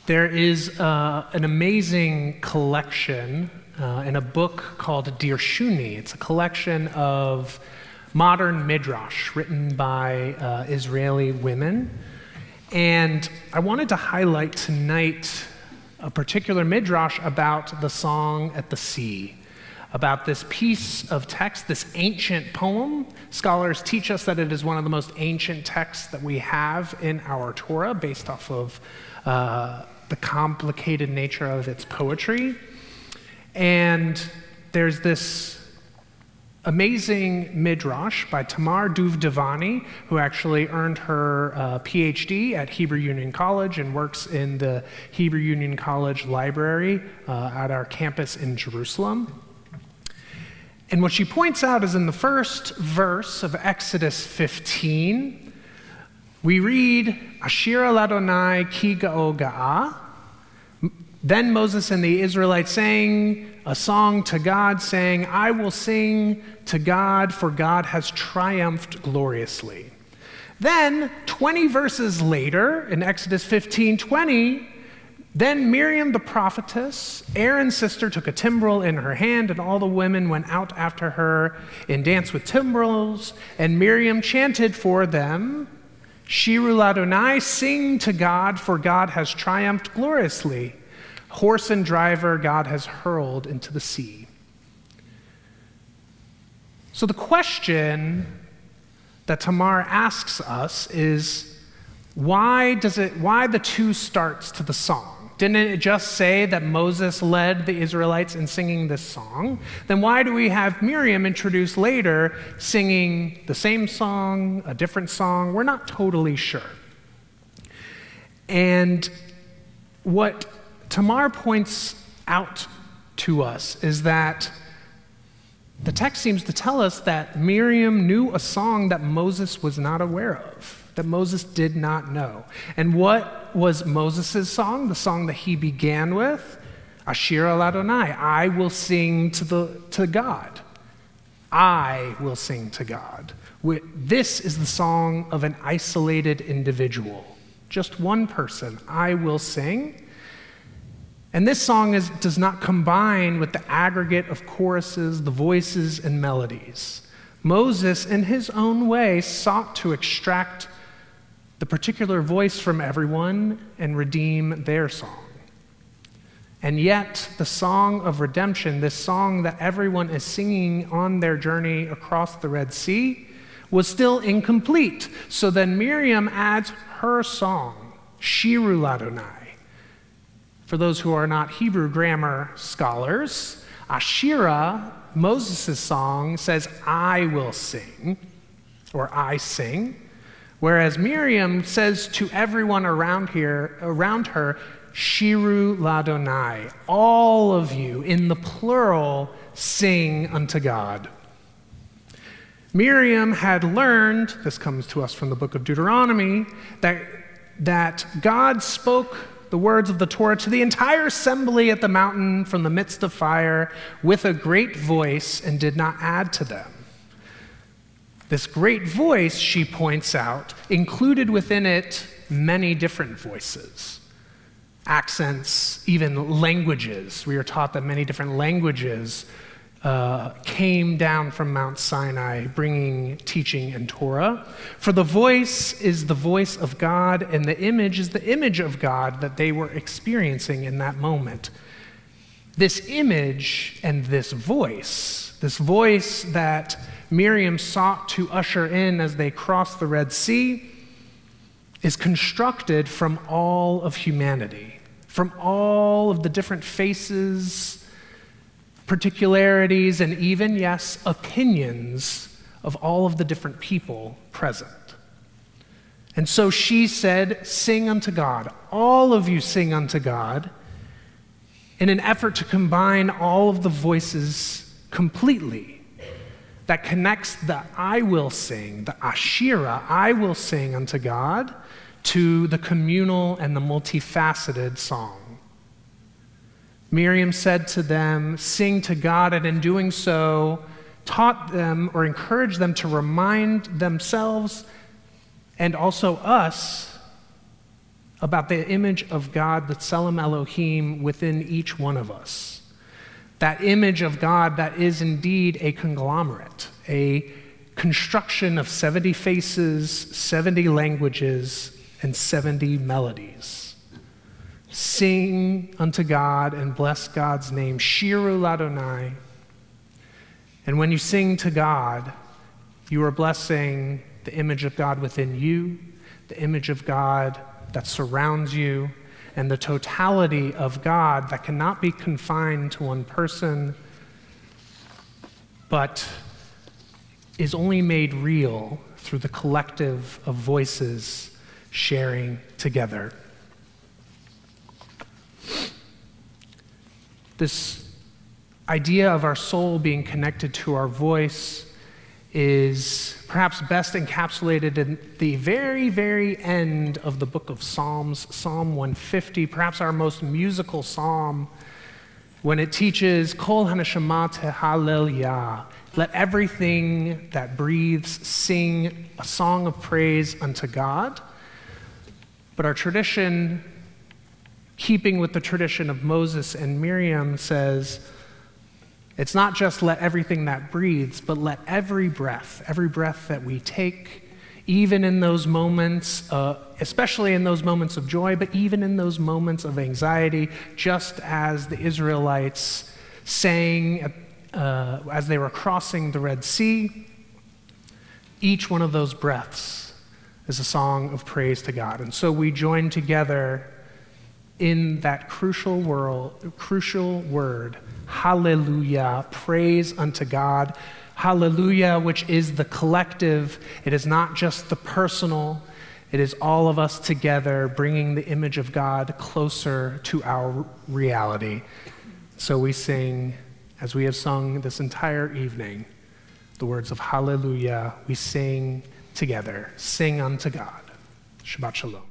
There is an amazing collection in a book called Dir Shuni. It's a collection of modern midrash written by Israeli women. And I wanted to highlight tonight a particular midrash about the song at the sea, about this piece of text, this ancient poem. Scholars teach us that it is one of the most ancient texts that we have in our Torah, based off of the complicated nature of its poetry. And there's this amazing midrash by Tamar Duvdevani, who actually earned her PhD at Hebrew Union College and works in the Hebrew Union College library at our campus in Jerusalem. And what she points out is in the first verse of Exodus 15, we read, Ashira Ladonai ki ga'o ga'a. Then Moses and the Israelites sang a song to God, saying, I will sing to God, for God has triumphed gloriously. Then, 20 verses later, in Exodus 15:20, then Miriam the prophetess, Aaron's sister, took a timbrel in her hand, and all the women went out after her and danced with timbrels, and Miriam chanted for them, Shiru Ladonai, sing to God, for God has triumphed gloriously. Horse and driver God has hurled into the sea. So the question that Tamar asks us is, why the two starts to the song? Didn't it just say that Moses led the Israelites in singing this song? Then why do we have Miriam introduced later singing the same song, a different song? We're not totally sure. And what Tamar points out to us is that the text seems to tell us that Miriam knew a song that Moses was not aware of, that Moses did not know. And what was Moses' song? The song that he began with? Ashira Ladonai, I will sing to God. I will sing to God. This is the song of an isolated individual. Just one person, I will sing. And this song does not combine with the aggregate of choruses, the voices, and melodies. Moses, in his own way, sought to extract the particular voice from everyone and redeem their song. And yet, the song of redemption, this song that everyone is singing on their journey across the Red Sea, was still incomplete. So then Miriam adds her song, Shiru Ladonai. For those who are not Hebrew grammar scholars, Ashira, Moses' song, says, I will sing, or I sing, whereas Miriam says to everyone around her, Shiru Ladonai, all of you, in the plural, sing unto God. Miriam had learned, this comes to us from the book of Deuteronomy, that God spoke the words of the Torah to the entire assembly at the mountain from the midst of fire with a great voice and did not add to them. This great voice, she points out, included within it many different voices, accents, even languages. We are taught that many different languages came down from Mount Sinai, bringing teaching and Torah. For the voice is the voice of God, and the image is the image of God that they were experiencing in that moment. This image and this voice that Miriam sought to usher in as they crossed the Red Sea, is constructed from all of humanity, from all of the different faces, particularities, and even, yes, opinions of all of the different people present. And so she said, sing unto God. All of you sing unto God, in an effort to combine all of the voices completely. That connects the I will sing, the Ashira, I will sing unto God, to the communal and the multifaceted song. Miriam said to them, sing to God, and in doing so, taught them or encouraged them to remind themselves and also us about the image of God, the Tselem Elohim, within each one of us. That image of God that is indeed a conglomerate, a construction of 70 faces, 70 languages, and 70 melodies. Sing unto God and bless God's name. Shiru Ladonai. And when you sing to God, you are blessing the image of God within you, the image of God that surrounds you, and the totality of God that cannot be confined to one person, but is only made real through the collective of voices sharing together. This idea of our soul being connected to our voice is perhaps best encapsulated in the very, very end of the book of Psalms, Psalm 150, perhaps our most musical psalm, when it teaches, Kol haneshama tehalel Yah, let everything that breathes sing a song of praise unto God. But our tradition, keeping with the tradition of Moses and Miriam, says, it's not just let everything that breathes, but let every breath that we take, even in those moments, especially in those moments of joy, but even in those moments of anxiety, just as the Israelites sang as they were crossing the Red Sea, each one of those breaths is a song of praise to God. And so we join together in that crucial word, hallelujah, praise unto God. Hallelujah, which is the collective. It is not just the personal. It is all of us together bringing the image of God closer to our reality. So we sing, as we have sung this entire evening, the words of hallelujah. We sing together. Sing unto God. Shabbat shalom.